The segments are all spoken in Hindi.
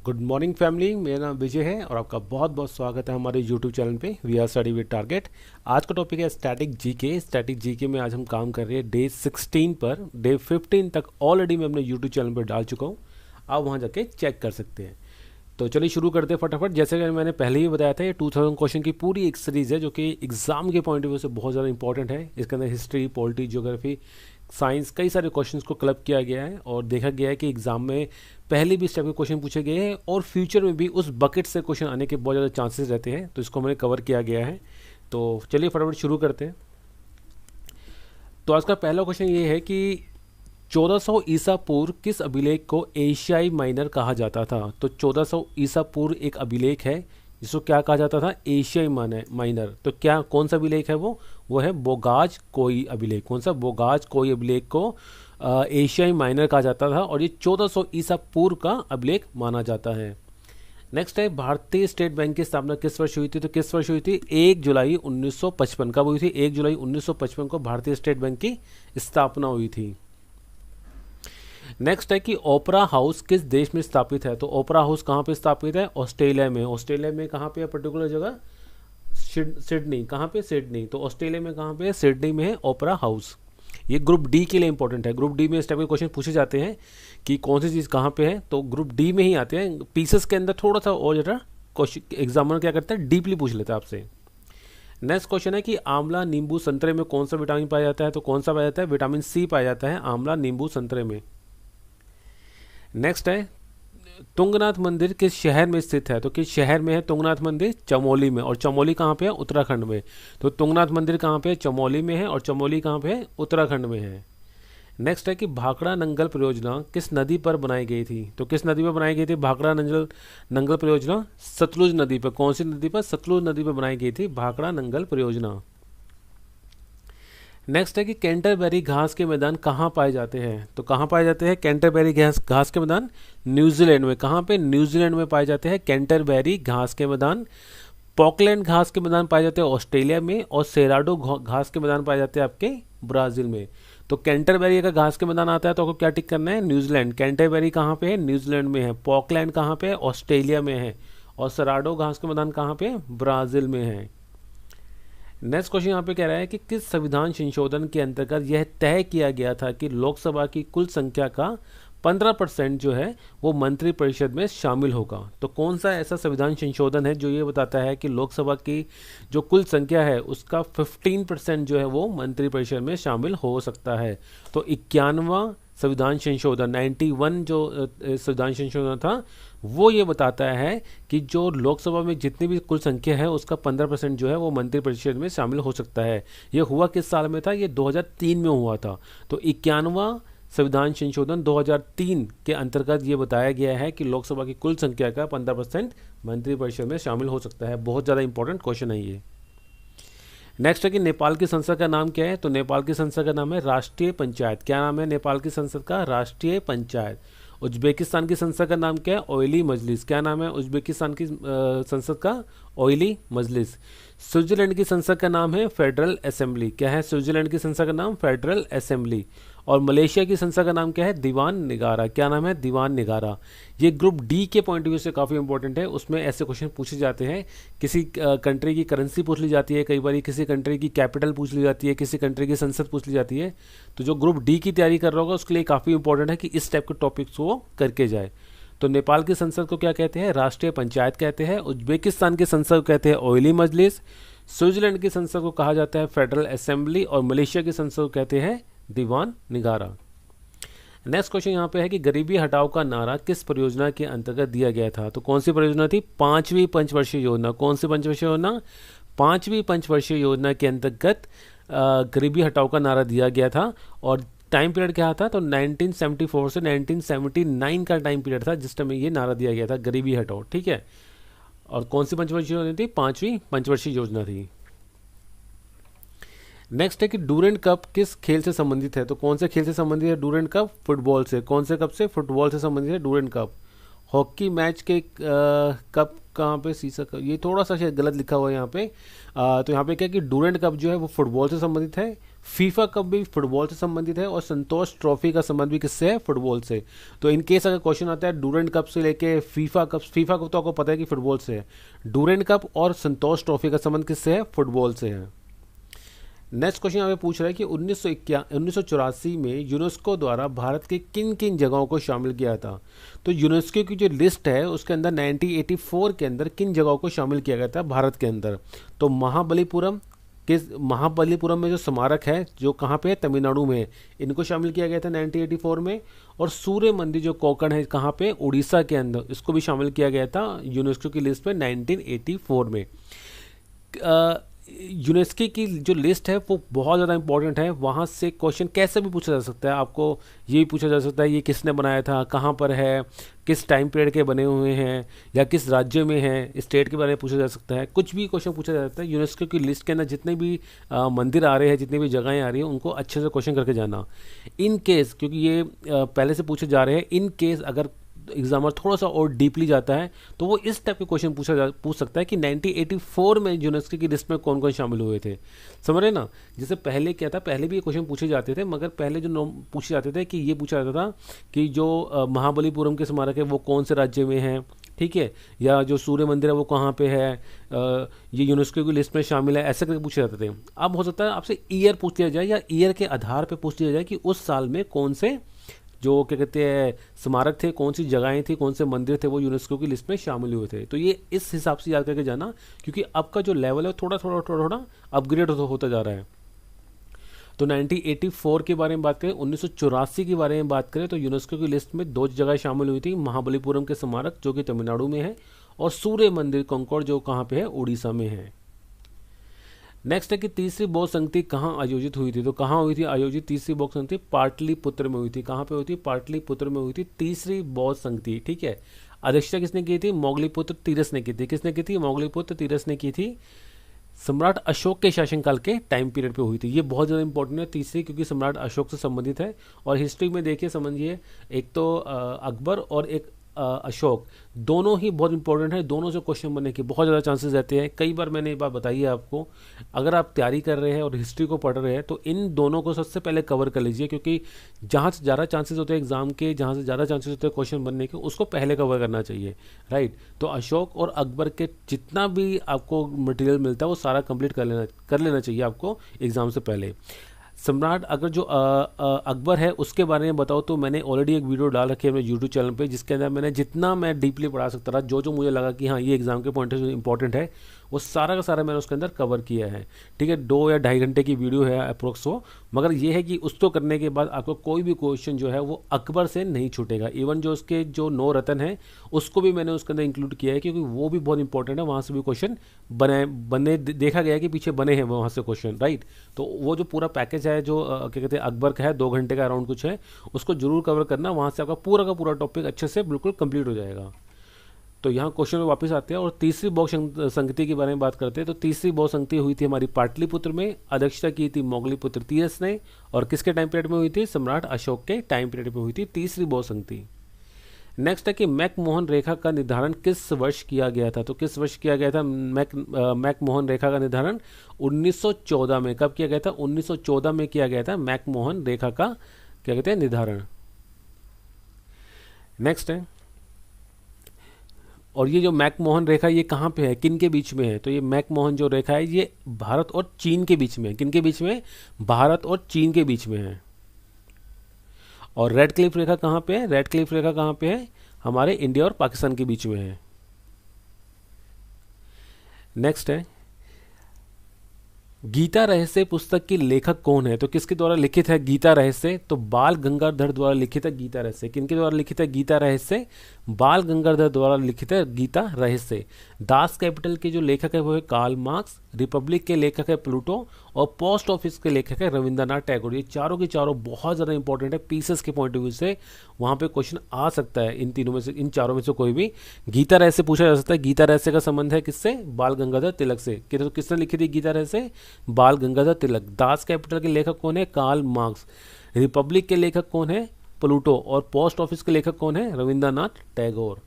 Good morning family. मेरा नाम विजय है और आपका बहुत बहुत स्वागत है हमारे यूट्यूब चैनल पे we are study with target. आज का टॉपिक है स्टैटिक जीके। स्टैटिक जीके में आज हम काम कर रहे हैं डे 16 पर। डे 15 तक ऑलरेडी मैं अपने यूट्यूब चैनल पर डाल चुका हूँ, आप वहाँ जाके चेक कर सकते हैं। तो चलिए शुरू करते हैं फटाफट। जैसे कि मैंने पहले ही बताया था, ये 2000 क्वेश्चन की पूरी एक सीरीज़ है जो कि एग्जाम के पॉइंट ऑफ व्यू से बहुत ज़्यादा इंपॉर्टेंट है। इसके अंदर हिस्ट्री, पॉलिटी, ज्योग्राफी, साइंस, कई सारे क्वेश्चंस को क्लब किया गया है और देखा गया है कि एग्जाम में पहले भी इस टाइप के क्वेश्चन पूछे गए हैं और फ्यूचर में भी उस बकेट से क्वेश्चन आने के बहुत ज़्यादा चांसेस रहते हैं। तो इसको मैंने कवर किया गया है। तो चलिए फटाफट शुरू करते हैं। तो आज का पहला क्वेश्चन ये है कि 1400 ईसा पूर्व किस अभिलेख को एशियाई माइनर कहा जाता था। तो 1400 ईसा पूर्व एक अभिलेख है जिसको क्या कहा जाता था, एशियाई माइनर। तो क्या कौन सा अभिलेख है वो है बोगाज कोई अभिलेख। कौन सा? बोगाज कोई अभिलेख को एशियाई माइनर कहा जाता था और ये 1400 ईसा पूर्व का अभिलेख माना जाता है। नेक्स्ट है भारतीय स्टेट बैंक की स्थापना किस वर्ष हुई थी। तो किस वर्ष हुई थी? 1 जुलाई 1955। कब हुई थी? 1 जुलाई 1955 को भारतीय स्टेट बैंक की स्थापना हुई थी। नेक्स्ट है कि ओपरा हाउस किस देश में स्थापित है। तो ओपरा हाउस कहाँ पे स्थापित है? ऑस्ट्रेलिया में। ऑस्ट्रेलिया में कहाँ पे है? पर्टिकुलर जगह सिडनी। कहाँ पे? सिडनी। तो ऑस्ट्रेलिया में कहाँ पे है? सिडनी में है ओपरा हाउस। ये ग्रुप डी के लिए इंपॉर्टेंट है। ग्रुप डी में इस टाइप के क्वेश्चन पूछे जाते हैं कि कौन सी चीज़ कहाँ पे है, तो ग्रुप डी में ही आते हैं। पीसेस के अंदर थोड़ा सा और जरा क्वेश्चन एग्जामिनर क्या करता है, डीपली पूछ लेता है आपसे। नेक्स्ट क्वेश्चन है कि आंवला, नींबू, संतरे में कौन सा विटामिन पाया जाता है। तो कौन सा पाया जाता है? विटामिन सी पाया जाता है आंवला, नींबू, संतरे में। नेक्स्ट है तुंगनाथ मंदिर किस शहर में स्थित है। तो किस शहर में है तुंगनाथ मंदिर? चमोली में। और चमोली कहाँ पे है? उत्तराखंड में। तो तुंगनाथ मंदिर कहाँ पे है? चमोली में है। और चमोली कहाँ पे है? उत्तराखंड में है। नेक्स्ट है कि भाखड़ा नंगल परियोजना किस नदी पर बनाई गई थी। तो किस नदी पर बनाई गई थी भाखड़ा नंगल नंगल परियोजना? सतलुज नदी पर। कौन सी नदी पर? सतलुज नदी पर बनाई गई थी भाखड़ा नंगल परियोजना। नेक्स्ट है कि कैंटरबरी घास के मैदान कहाँ पाए जाते हैं। तो कहाँ पाए जाते हैं कैंटरबरी घास के मैदान? न्यूजीलैंड में। कहाँ पे? न्यूजीलैंड में पाए जाते हैं कैंटरबरी घास के मैदान। पॉकलैंड घास के मैदान पाए जाते हैं ऑस्ट्रेलिया में। और सेराडो घास के मैदान पाए जाते हैं आपके ब्राज़ील में। तो कैंटरबरी का घास के मैदान आता है तो आपको क्या टिक करना है? न्यूजीलैंड। कैंटरबरी कहाँ पे है? न्यूजीलैंड में है। पॉकलैंड कहाँ पे है? ऑस्ट्रेलिया में है। और सेराडो घास के मैदान कहाँ पे है? ब्राज़ील में है। नेक्स्ट क्वेश्चन यहाँ पे कह रहा है कि किस संविधान संशोधन के अंतर्गत यह तय किया गया था कि लोकसभा की कुल संख्या का 15% जो है वो मंत्रिपरिषद में शामिल होगा। तो कौन सा ऐसा संविधान संशोधन है जो ये बताता है कि लोकसभा की जो कुल संख्या है उसका 15% जो है वो मंत्रिपरिषद में शामिल हो सकता है। तो 91वां संविधान संशोधन 91 जो संविधान संशोधन था वो ये बताता है कि जो लोकसभा में जितनी भी कुल संख्या है उसका 15% जो है वो मंत्रिपरिषद में शामिल हो सकता है। ये हुआ किस साल में था? ये 2003 में हुआ था। तो 91वां संविधान संशोधन 2003 के अंतर्गत ये बताया गया है कि लोकसभा की कुल संख्या का 15% मंत्रिपरिषद में शामिल हो सकता है। बहुत ज़्यादा इंपॉर्टेंट क्वेश्चन है ये। नेक्स्ट है कि नेपाल की संसद का नाम क्या है। तो नेपाल की संसद का नाम है राष्ट्रीय पंचायत। क्या नाम है नेपाल की संसद का? राष्ट्रीय पंचायत। उज्बेकिस्तान की संसद का नाम क्या है? ओइली मजलिस। क्या नाम है उज्बेकिस्तान की संसद का? ओइली मजलिस। स्विट्जरलैंड की संसद का नाम है फेडरल असेंबली। क्या है स्विट्जरलैंड की संसद का नाम? Federal assembly. और मलेशिया की संसद का नाम क्या है? दीवान निगारा। क्या नाम है? दीवान निगारा। ये ग्रुप डी के पॉइंट ऑफ व्यू से काफ़ी इंपॉर्टेंट है। उसमें ऐसे क्वेश्चन पूछे जाते हैं। किसी कंट्री की करेंसी पूछ ली जाती है, कई बार किसी कंट्री की कैपिटल पूछ ली जाती है, किसी कंट्री की संसद पूछ ली जाती है। तो जो ग्रुप डी की तैयारी कर रहा होगा उसके लिए काफ़ी इंपॉर्टेंट है कि इस टाइप के टॉपिक्स वो करके जाए। तो नेपाल की संसद को क्या कहते हैं? राष्ट्रीय पंचायत कहते हैं। उज्बेकिस्तान की संसद को कहते हैं ओइली मजलिस। स्विट्जरलैंड की संसद को कहा जाता है फेडरल असेंबली। और मलेशिया की संसद को कहते हैं दीवान निगारा। नेक्स्ट क्वेश्चन यहाँ पे है कि गरीबी हटाओ का नारा किस परियोजना के अंतर्गत दिया गया था। तो कौन सी परियोजना थी? 5वीं पंचवर्षीय योजना। कौन सी पंचवर्षीय योजना? 5वीं पंचवर्षीय योजना के अंतर्गत गरीबी हटाओ का नारा दिया गया था। और टाइम पीरियड क्या था? तो 1974 से 1979 का टाइम पीरियड था जिस टाइम ये नारा दिया गया था, गरीबी हटाओ। ठीक है। और कौन सी पंचवर्षीय योजना थी? 5वीं पंचवर्षीय योजना थी। नेक्स्ट है कि डूरेंट कप किस खेल से संबंधित है। तो कौन से खेल से संबंधित है डूरेंट कप? फुटबॉल से। कौन से कप से? फुटबॉल से संबंधित है डूरेंट कप। हॉकी मैच के कप कहाँ पे? सीसा कप। ये थोड़ा सा शायद गलत लिखा हुआ है यहाँ पे। तो यहाँ पे क्या कि डूरेंट कप जो है वो फुटबॉल से संबंधित है। फीफा कप भी फुटबॉल से संबंधित है और संतोष ट्रॉफी का संबंध भी किससे है, फुटबॉल से। तो इन केस अगर क्वेश्चन आता है डूरेंट कप से लेके फीफा कप तो आपको पता है कि फुटबॉल से है। डूरेंट कप और संतोष ट्रॉफी का संबंध किससे है, फुटबॉल से है। नेक्स्ट क्वेश्चन हमें पूछ रहा है कि 1984 में यूनेस्को द्वारा भारत के किन किन जगहों को शामिल किया था। तो यूनेस्को की जो लिस्ट है उसके अंदर 1984 के अंदर किन जगहों को शामिल किया गया था भारत के अंदर। तो महाबलीपुरम में जो स्मारक है जो कहाँ पे है, तमिलनाडु में, इनको शामिल किया गया था 1984 में। और सूर्य मंदिर जो कोकण है कहाँ पे, उड़ीसा के अंदर, इसको भी शामिल किया गया था यूनेस्को की लिस्ट में 1984 में। यूनेस्को की जो लिस्ट है वो बहुत ज़्यादा इंपॉर्टेंट है। वहाँ से क्वेश्चन कैसे भी पूछा जा सकता है, आपको ये भी पूछा जा सकता है ये किसने बनाया था, कहाँ पर है, किस टाइम पीरियड के बने हुए हैं, या किस राज्य में है, स्टेट के बारे में पूछा जा सकता है, कुछ भी क्वेश्चन पूछा जा सकता है। यूनेस्को की लिस्ट के अंदर जितने भी मंदिर आ रहे हैं, जितनी भी जगहें आ रही हैं, उनको अच्छे से क्वेश्चन करके जाना। इन केस, क्योंकि ये पहले से पूछे जा रहे हैं, इन केस अगर एग्जामर थोड़ा सा और डीपली जाता है तो वो इस टाइप के क्वेश्चन पूछ सकता है कि 1984 में यूनेस्को की लिस्ट में कौन कौन शामिल हुए थे। समझ रहे ना, जैसे पहले क्या था, पहले भी ये क्वेश्चन पूछे जाते थे, मगर पहले जो पूछे जाते थे कि ये पूछा जाता था कि जो महाबलीपुरम के स्मारक है वो कौन से राज्य में है, ठीक है, या जो सूर्य मंदिर है वो कहाँ पे है, ये यूनेस्को की लिस्ट में शामिल है, ऐसे करके पूछे जाते थे। अब हो सकता है आपसे ईयर पूछ लिया जाए या ईयर के आधार पर पूछ लिया जाए कि उस साल में कौन से जो क्या कहते हैं स्मारक थे, कौन सी जगहें थी, कौन से मंदिर थे वो यूनेस्को की लिस्ट में शामिल हुए थे। तो ये इस हिसाब से याद करके जाना, क्योंकि अब का जो लेवल है थोड़ा थोड़ा अपग्रेड होता जा रहा है। तो 1984 के बारे में बात करें, 1984 के बारे में बात करें तो यूनेस्को की लिस्ट में 2 जगह शामिल हुई थी, महाबलीपुरम के स्मारक जो कि तमिलनाडु में है, और सूर्य मंदिर कंकोड़ जो कहाँ पे है, उड़ीसा में है। नेक्स्ट है कि तीसरी बौद्ध संगति कहाँ आयोजित हुई थी। तो कहाँ हुई थी आयोजित तीसरी बौद्ध संगति, पाटलिपुत्र में हुई थी। कहाँ पे हुई थी, पाटलिपुत्र में हुई थी तीसरी बौद्ध संगति, ठीक है। अध्यक्षता किसने की थी, मोगलीपुत्र तीरस ने की थी। किसने की थी, मोगलीपुत्र तीरस ने की थी। सम्राट अशोक के शासनकाल के टाइम पीरियड पे हुई थी। ये बहुत ज़्यादा इंपॉर्टेंट है तीसरी, क्योंकि सम्राट अशोक से संबंधित है। और हिस्ट्री में देखिए समझिए, एक तो अकबर और एक अशोक, दोनों ही बहुत इंपॉर्टेंट है। दोनों से क्वेश्चन बनने के बहुत ज़्यादा चांसेस रहते हैं। कई बार मैंने ये बात बताई है आपको, अगर आप तैयारी कर रहे हैं और हिस्ट्री को पढ़ रहे हैं तो इन दोनों को सबसे पहले कवर कर लीजिए, क्योंकि जहाँ से ज़्यादा चांसेस होते हैं एग्जाम के, जहाँ से ज़्यादा चांसेस होते हैं क्वेश्चन बनने के, उसको पहले कवर करना चाहिए, राइट। तो अशोक और अकबर के जितना भी आपको मटेरियल मिलता है वो सारा कंप्लीट कर लेना चाहिए आपको एग्जाम से पहले। सम्राट अगर जो अकबर है उसके बारे में बताओ, तो मैंने ऑलरेडी एक वीडियो डाल रखी है मेरे यूट्यूब चैनल पे, जिसके अंदर मैंने जितना मैं डीपली पढ़ा सकता था, जो मुझे लगा कि हाँ ये एग्जाम के पॉइंट से इंपॉर्टेंट है, वो सारा का सारा मैंने उसके अंदर कवर किया है, ठीक है। 2 या 2.5 घंटे की वीडियो है अप्रोक्स वो, मगर ये है कि उसको करने के बाद आपको कोई भी क्वेश्चन जो है वो अकबर से नहीं छूटेगा। इवन जो उसके जो 9 रत्न है उसको भी मैंने उसके अंदर इंक्लूड किया है, क्योंकि वो भी बहुत इंपॉर्टेंट है। वहाँ से भी क्वेश्चन बने देखा गया कि पीछे बने हैं वहाँ से क्वेश्चन, राइट। तो वो जो पूरा पैकेज है जो क्या कहते हैं अकबर का है, 2 घंटे का अराउंड कुछ है, उसको जरूर कवर करना। वहाँ से आपका पूरा का पूरा टॉपिक अच्छे से बिल्कुल कंप्लीट हो जाएगा। तो यहाँ क्वेश्चन में वापस आते हैं और तीसरी बौद्ध संगति के बारे में बात करते हैं। तो तीसरी बौद्ध संगति हुई थी हमारी पाटलिपुत्र में, अध्यक्षता की थी मोगलीपुत्र तीरस ने, और किसके टाइम पीरियड में हुई थी, सम्राट अशोक के टाइम पीरियड में हुई थी तीसरी बौद्ध संगति। नेक्स्ट है कि मैकमोहन रेखा का निर्धारण किस वर्ष किया गया था। तो किस वर्ष किया गया था मैकमोहन रेखा का निर्धारण, 1914 में। कब किया गया था, 1914 में किया गया था मैकमोहन रेखा का क्या कहते हैं निर्धारण। नेक्स्ट है, और ये जो मैकमोहन रेखा ये कहाँ पे है, किन के बीच में है। तो ये मैकमोहन जो रेखा है ये भारत और चीन के बीच में है। किन के बीच में, भारत और चीन के बीच में है। और रेड क्लिफ रेखा कहाँ पे है, रेड क्लिफ रेखा कहाँ पे है, हमारे इंडिया और पाकिस्तान के बीच में है। नेक्स्ट है, गीता रहस्य पुस्तक की लेखक कौन है। तो किसके द्वारा लिखित है गीता रहस्य, तो बाल गंगाधर द्वारा लिखित है गीता रहस्य। किनके द्वारा लिखित है गीता रहस्य, बाल गंगाधर द्वारा लिखित है गीता रहस्य। दास कैपिटल के जो लेखक है वो है कार्ल मार्क्स, रिपब्लिक के लेखक है प्लूटो, और पोस्ट ऑफिस के लेखक है रविंद्रनाथ टैगोर। ये चारों के चारों बहुत ज़्यादा इंपॉर्टेंट है पीसेस के पॉइंट ऑफ व्यू से, वहाँ पे क्वेश्चन आ सकता है इन तीनों में से, इन चारों में से कोई भी। गीता रहस्य पूछा जा सकता है, गीता रहस्य का संबंध है किससे, बाल गंगाधर तिलक से। तो किसने लिखी थी गीता रहस्य, बाल गंगाधर तिलक। दास कैपिटल के लेखक कौन है, कार्ल मार्क्स। रिपब्लिक के लेखक कौन है, प्लूटो। और पोस्ट ऑफिस के लेखक कौन है, रविंद्रनाथ टैगोर।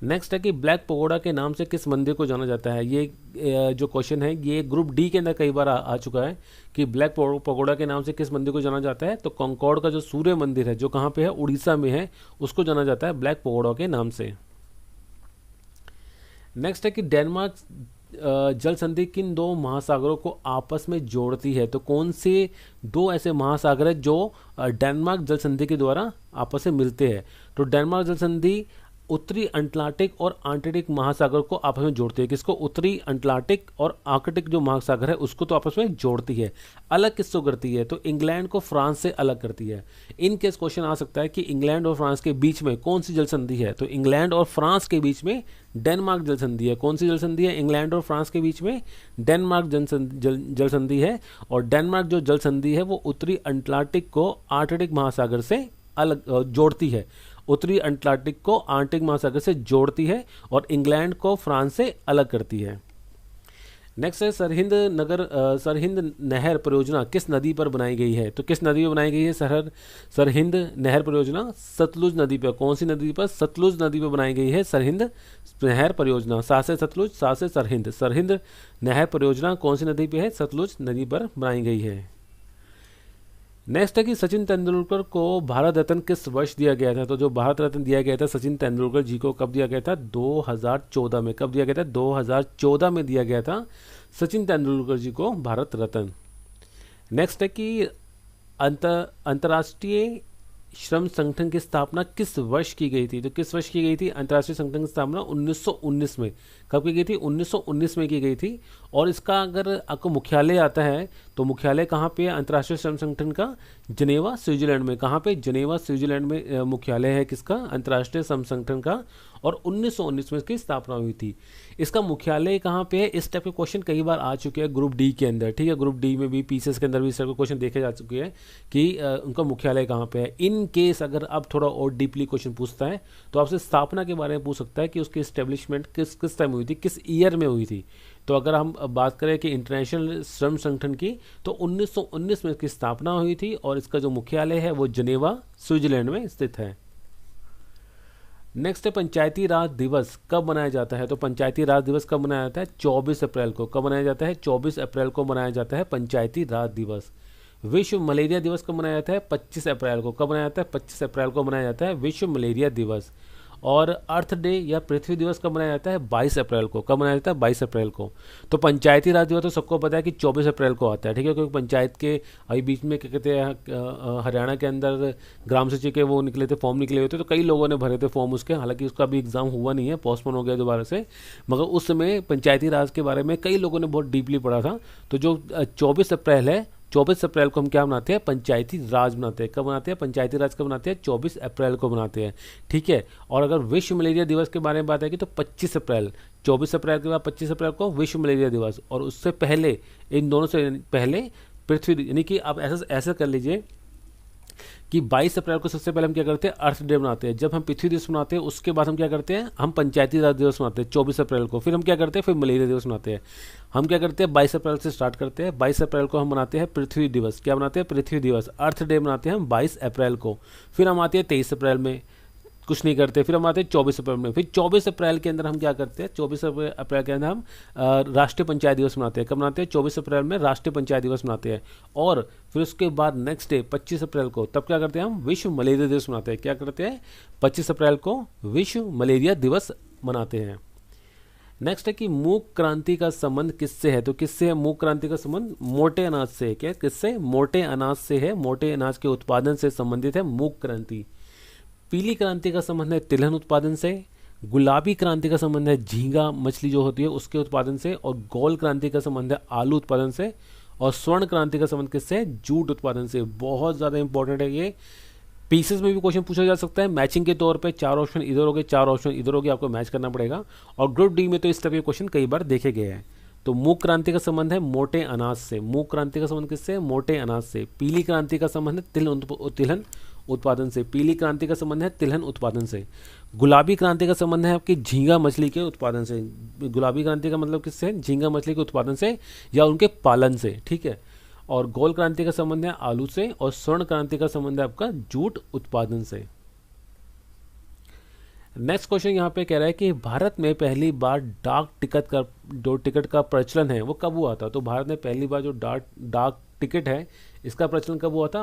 नेक्स्ट है कि ब्लैक पगोडा के नाम से किस मंदिर को जाना जाता है। ये जो क्वेश्चन है ये ग्रुप डी के अंदर कई बार आ चुका है कि ब्लैक पगोडा के नाम से किस मंदिर को जाना जाता है। तो कंकॉर्ड का जो सूर्य मंदिर है जो कहाँ पे है, उड़ीसा में है, उसको जाना जाता है ब्लैक पगोडा के नाम से। नेक्स्ट है कि डेनमार्क जल संधि किन दो महासागरों को आपस में जोड़ती है। तो कौन से दो ऐसे महासागर है जो डेनमार्क जल संधि के द्वारा आपस में मिलते हैं। तो डेनमार्क जल संधि उत्तरी अटलांटिक और आर्कटिक महासागर को आपस में जोड़ती है। किसको? उत्तरी अटलांटिक और आर्कटिक जो महासागर है उसको तो आपस में जोड़ती है। अलग किसको करती है? तो इंग्लैंड को फ्रांस से अलग करती है। इन केस क्वेश्चन आ सकता है कि इंग्लैंड और फ्रांस के बीच में कौन सी जल संधि है। तो इंग्लैंड और फ्रांस के बीच में डेनमार्क जल संधि है। कौन सी जल संधि है? इंग्लैंड और फ्रांस के बीच में डेनमार्क जल संधि है। और डेनमार्क जो जल संधि है वो उत्तरी अटलांटिक को आर्कटिक महासागर से अलग जोड़ती है। उत्तरी अटलांटिक को आर्कटिक महासागर से जोड़ती है और इंग्लैंड को फ्रांस से अलग करती है। नेक्स्ट है सरहिंद नहर परियोजना किस नदी पर बनाई गई है। तो किस नदी पर बनाई गई है सरहिंद नहर परियोजना? सतलुज नदी पर। कौन सी नदी पर? सतलुज नदी पर बनाई गई है सरहिंद नहर परियोजना। सा से सतलुज, सा से सरहिंद। सरहिंद नहर परियोजना कौन सी नदी पे है? सतलुज नदी पर बनाई गई है। नेक्स्ट है कि सचिन तेंदुलकर को भारत रत्न किस वर्ष दिया गया था। तो जो भारत रत्न दिया गया था सचिन तेंदुलकर जी को कब दिया गया था? 2014 में। कब दिया गया था? 2014 में दिया गया था सचिन तेंदुलकर जी को भारत रत्न। नेक्स्ट है कि अंतर्राष्ट्रीय श्रम संगठन की स्थापना किस वर्ष की गई थी। तो किस वर्ष की गई थी अंतर्राष्ट्रीय संगठन की स्थापना? 1919 में। कब की गई थी? 1919 में की गई थी। और इसका अगर आपको मुख्यालय आता है तो मुख्यालय कहाँ पे है अंतर्राष्ट्रीय श्रम संगठन का? जनेवा स्विट्जरलैंड में। कहाँ पे? जनेवा स्विट्जरलैंड में मुख्यालय है किसका? अंतर्राष्ट्रीय श्रम संगठन का। और 1919 में इसकी स्थापना हुई थी। इसका मुख्यालय कहाँ पे है? इस टाइप के क्वेश्चन कई बार आ चुके हैं ग्रुप डी के अंदर। ठीक है, ग्रुप डी में भी पीसीएस के अंदर भी इस टाइप के क्वेश्चन देखे जा चुके हैं कि उनका मुख्यालय कहाँ पे है। इन केस अगर आप थोड़ा और डीपली क्वेश्चन पूछता है तो आपसे स्थापना के बारे में पूछ सकता है कि उसकी एस्टेब्लिशमेंट किस टाइम हुई थी, किस ईयर में हुई थी। तो अगर हम बात करें कि इंटरनेशनल श्रम संगठन की तो 1919 में इसकी स्थापना हुई थी और इसका जो मुख्यालय है वो जनेवा स्विट्जरलैंड में स्थित है। नेक्स्ट है पंचायती राज दिवस कब मनाया जाता है। तो पंचायती राज दिवस कब मनाया जाता है? 24 अप्रैल को। कब मनाया जाता है? 24 अप्रैल को मनाया जाता है पंचायती राज दिवस। विश्व मलेरिया दिवस कब मनाया जाता है? 25 अप्रैल को। कब मनाया जाता है? 25 अप्रैल को मनाया जाता है विश्व मलेरिया दिवस। और अर्थ डे या पृथ्वी दिवस कब मनाया जाता है? 22 अप्रैल को। कब मनाया जाता है? 22 अप्रैल को। तो पंचायती राज दिवस तो सबको पता है कि 24 अप्रैल को आता है। ठीक है, क्योंकि पंचायत के अभी बीच में क्या कहते हैं हरियाणा के अंदर ग्राम सचिव के वो निकले थे, फॉर्म निकले हुए थे, तो कई लोगों ने भरे थे फॉर्म उसके। हालांकि उसका भी एग्जाम हुआ नहीं है, पोस्टपोन हो गया दोबारा से। मगर उस समय पंचायती राज के बारे में कई लोगों ने बहुत डीपली पढ़ा था। तो जो 24 अप्रैल है, 24 अप्रैल को हम क्या मनाते हैं? पंचायती राज मनाते हैं। कब मनाते हैं? पंचायती राज कब मनाते हैं? 24 अप्रैल को मनाते हैं। ठीक है, और अगर विश्व मलेरिया दिवस के बारे में बात है कि तो 25 अप्रैल, 24 अप्रैल के बाद 25 अप्रैल को विश्व मलेरिया दिवस। और उससे पहले, इन दोनों से पहले पृथ्वी, यानी कि आप ऐसा कर लीजिए कि 22 अप्रैल को सबसे पहले हम क्या करते हैं? अर्थ डे मनाते हैं। जब हम पृथ्वी दिवस मनाते हैं उसके बाद हम क्या करते हैं? हम पंचायती राज दिवस मनाते हैं 24 अप्रैल को। फिर हम क्या करते हैं? फिर मलेरिया दिवस मनाते हैं। हम क्या करते हैं? 22 अप्रैल से स्टार्ट करते हैं। 22 अप्रैल को हम मनाते हैं पृथ्वी दिवस। क्या मनाते हैं? पृथ्वी दिवस। अर्थ डे मनाते हैं हम 22 अप्रैल को। फिर हम आते हैं 23 अप्रैल में, कुछ नहीं करते। फिर हम आते हैं 24 अप्रैल में। फिर 24 अप्रैल के अंदर हम क्या करते हैं? 24 अप्रैल के अंदर हम राष्ट्रीय पंचायत दिवस मनाते हैं। कब मनाते हैं? 24 अप्रैल में राष्ट्रीय पंचायत दिवस मनाते हैं। और फिर उसके बाद नेक्स्ट डे 25 अप्रैल को तब क्या करते हैं? हम विश्व मलेरिया दिवस मनाते हैं। क्या करते हैं? 25 अप्रैल को विश्व मलेरिया दिवस मनाते हैं। नेक्स्ट है कि मूक क्रांति का संबंध किससे है। तो किससे है मूक क्रांति का संबंध? मोटे अनाज से। क्या किससे? मोटे अनाज से है। मोटे अनाज के उत्पादन से संबंधित है मूक क्रांति। पीली क्रांति का संबंध है तिलहन उत्पादन से। गुलाबी क्रांति का संबंध है झींगा मछली जो होती है उसके उत्पादन से। और गोल क्रांति का संबंध है आलू उत्पादन से। और स्वर्ण क्रांति का संबंध किससे है? जूट उत्पादन से। बहुत ज़्यादा इंपॉर्टेंट है ये। पीसेस में भी क्वेश्चन पूछा जा सकता है मैचिंग के तौर पे। 4 ऑप्शन इधर हो गए, 4 ऑप्शन इधर हो गए, आपको मैच करना पड़ेगा। और ग्रुप डी में तो इस तरह के क्वेश्चन कई बार देखे गए हैं। तो मूक क्रांति का संबंध है मोटे अनाज से। मूक क्रांति का संबंध किससे? मोटे अनाज से। पीली क्रांति का संबंध है तिलहन उत्पादन से। पीली क्रांति का संबंध है तिलहन उत्पादन से। गुलाबी क्रांति का संबंध है आपकी झींगा मछली के उत्पादन से। गुलाबी क्रांति का मतलब किससे? झींगा मछली के उत्पादन से या उनके पालन से। ठीक है, और गोल क्रांति का संबंध है आलू से। और स्वर्ण क्रांति का संबंध है आपका जूट उत्पादन से। नेक्स्ट क्वेश्चन यहाँ पे कह रहा है कि भारत में पहली बार डाक टिकट का प्रचलन है वो कब हुआ था। तो भारत में पहली बार जो डाक टिकट है इसका प्रचलन कब हुआ था,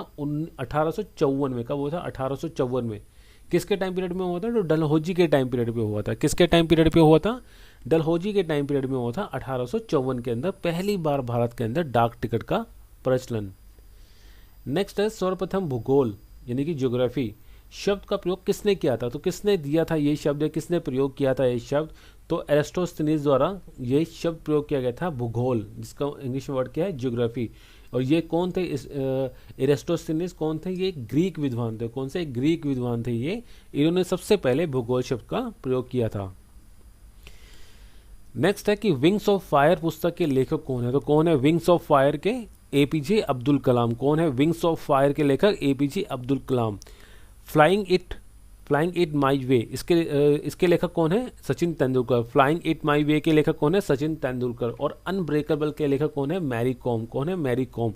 1854 में। कब हुआ था, 1854 में। किसके टाइम पीरियड में हुआ था, तो डलहौजी के टाइम पीरियड पे हुआ था। किसके टाइम पीरियड पे हुआ था, डलहौजी के टाइम पीरियड में हुआ था। 1854 के अंदर पहली बार भारत के अंदर डाक टिकट का प्रचलन। नेक्स्ट है सर्वप्रथम भूगोल यानी कि ज्योग्राफी शब्द का प्रयोग किसने किया था। तो किसने दिया था ये शब्द, या किसने प्रयोग किया था ये शब्द, तो एरिस्टोस्थेनीज द्वारा ये शब्द प्रयोग किया गया था भूगोल, जिसका इंग्लिश में वर्ड क्या है, ज्योग्राफी। और ये कौन थे, एरिस्टोस्थेनीज कौन थे, ये ग्रीक विद्वान थे। कौन से, ग्रीक विद्वान थे ये। इन्होंने सबसे पहले भूगोल शब्द का प्रयोग किया था। नेक्स्ट है कि विंग्स ऑफ फायर पुस्तक के लेखक कौन है। तो कौन है विंग्स ऑफ फायर के, एपीजे अब्दुल कलाम। कौन है विंग्स ऑफ फायर के लेखक, APJ Abdul Kalam. Flying It My Way इसके लेखक कौन है, Sachin Tendulkar. Flying It My Way के लेखक कौन है, सचिन तेंदुलकर। और अनब्रेकेबल के लेखक कौन है, मैरी कॉम। कौन है, मैरी कॉम।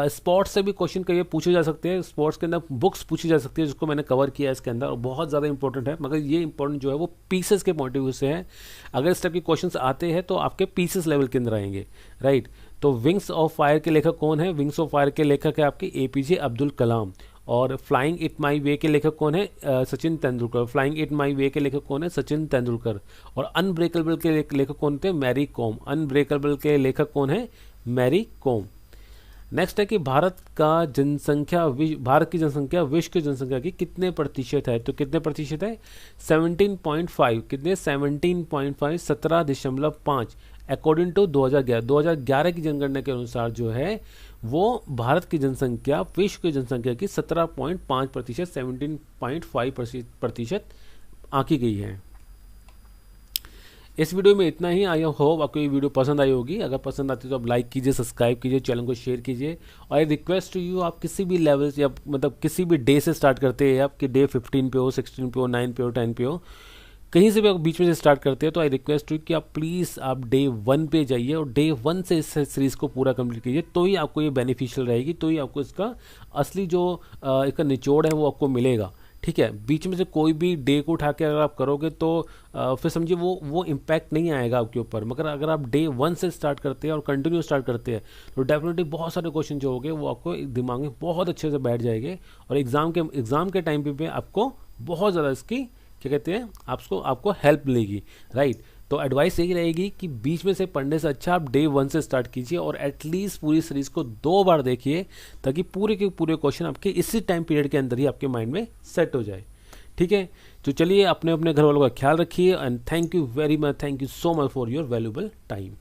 स्पोर्ट्स से भी क्वेश्चन कई पूछे जा सकते हैं, स्पोर्ट्स के अंदर बुक्स पूछी जा सकती है जिसको मैंने कवर किया है इसके अंदर, और बहुत ज़्यादा इंपॉर्टेंट है। मगर ये इंपॉर्टेंट जो है वो पीसेस के पॉइंट ऑफ व्यू से है। अगर इस टाइप के क्वेश्चंस आते हैं तो आपके पीसेस लेवल के अंदर आएंगे, राइट। तो विंग्स ऑफ फायर के लेखक कौन है, विंग्स ऑफ फायर के लेखक है आपके एपीजे अब्दुल कलाम। और फ्लाइंग इट माई वे के लेखक कौन है, Sachin Tendulkar. Flying It My Way के लेखक कौन है, सचिन तेंदुलकर। और अनब्रेकेबल के लेखक कौन थे, मैरी कॉम। अनब्रेकेबल के लेखक कौन है, मैरी कॉम। नेक्स्ट है कि भारत की जनसंख्या विश्व की जनसंख्या की कितने प्रतिशत है। तो कितने प्रतिशत है, 17.5। कितने, 17.5, 17.5 अकॉर्डिंग टू 2011 की जनगणना के अनुसार जो है वो भारत की जनसंख्या विश्व की जनसंख्या की 17.5%, 17.5% आंकी गई है। इस वीडियो में इतना ही। आई होप आपको ये वीडियो पसंद आई होगी। अगर पसंद आती है तो आप लाइक कीजिए, सब्सक्राइब कीजिए, चैनल को शेयर कीजिए। और रिक्वेस्ट टू यू, आप किसी भी लेवल से, मतलब किसी भी डे से स्टार्ट करते हैं, आपके डे 15 पे हो, 16 पे हो, 9 पे हो, 10 पे हो, कहीं से भी आप बीच में से स्टार्ट करते हैं, तो आई रिक्वेस्ट यू कि आप प्लीज़ आप डे 1 पे जाइए और डे 1 से इस सीरीज़ को पूरा कंप्लीट कीजिए। तो ही आपको ये बेनिफिशियल रहेगी, तो ही आपको इसका असली जो इसका निचोड़ है वो आपको मिलेगा, ठीक है। बीच में से कोई भी डे को उठा के अगर आप करोगे तो फिर समझिए वो इम्पैक्ट नहीं आएगा आपके ऊपर। मगर अगर आप डे 1 से स्टार्ट करते हैं और कंटिन्यू स्टार्ट करते हैं तो डेफिनेटली बहुत सारे क्वेश्चन जो होंगे वो आपको दिमाग में बहुत अच्छे से बैठ जाएंगे, और एग्ज़ाम के टाइम पे आपको बहुत ज़्यादा इसकी क्या कहते हैं, आपको हेल्प मिलेगी, राइट। तो एडवाइस यही रहेगी कि बीच में से पढ़ने से अच्छा आप डे 1 से स्टार्ट कीजिए और एटलीस्ट पूरी सीरीज को 2 बार देखिए, ताकि पूरे के पूरे क्वेश्चन आपके इसी टाइम पीरियड के अंदर ही आपके माइंड में सेट हो जाए, ठीक है। तो चलिए अपने घर वालों का ख्याल रखिए, and thank you very much, thank you so much for your valuable time.